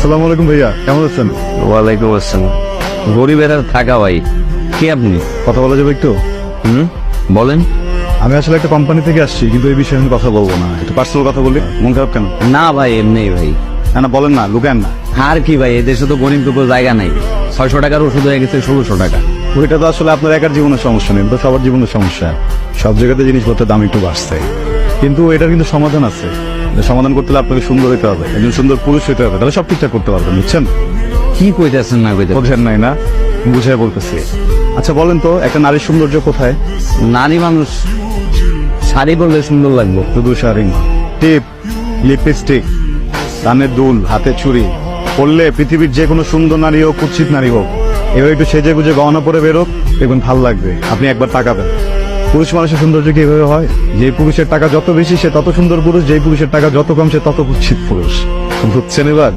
আসসালামু আলাইকুম ভাইয়া, কেমন আছেন? ওয়ালাইকুম আসসালাম। গরিবের আর থাকা ভাই, কে আপনি? কথা বলা যাবে একটু? বলেন। আমি আসলে একটা কোম্পানি থেকে আসছি, কিন্তু এই বিষয়ে আমি কথা বলবো না। একটু পার্সোনাল কথা বলি, মন খারাপ কেন? না ভাই, এমনি ভাই। না না, বলেন না, লুকেন না। আর কি ভাই, এদেশে তো গরিব দুপুর জায়গা নাই। 600 টাকার ওষুধ হয়ে গেছে 1600 টাকা। ওইটা তো আসলে আপনার একার জীবনের সমস্যা নেই, তো সবার জীবনের সমস্যা। সব জায়গাতে জিনিসপত্রের দাম একটু বাড়ছে, কিন্তু এটার কিন্তু সমাধান আছে। এটা সমাধান করতে হলে আপনাকে সুন্দর হতে হবে, একজন সুন্দর পুরুষ হতে হবে, তাহলে সব ঠিকঠাক করতে পারবেন, বুঝছেন? কি কইতেছেন না কইতে? বোঝেন নাই না? বুঝাই বলতেছি। আচ্ছা বলেন তো, একটা নারীর সৌন্দর্য কোথায়? নারী মানুষ শাড়ি পরলে সুন্দর লাগবে। শুধু শাড়ি, টিপ, লিপস্টিক, কানের দুল, হাতে চুড়ি পরলে পৃথিবীর যে কোনো সুন্দর নারী হোক, কুৎসিত নারী হোক, এবার একটু সেজে গুজে গহনা পরে বেরোক, দেখবেন ভাল লাগবে। আপনি একবার তাকাবেন, পুরুষ মানুষের সৌন্দর্য কি এভাবে হয়? যে পুরুষের টাকা যত বেশি সে তত সুন্দর পুরুষ, যেই পুরুষের টাকা যত কম সে তত কুৎসিত পুরুষ। বুঝছেন এবার?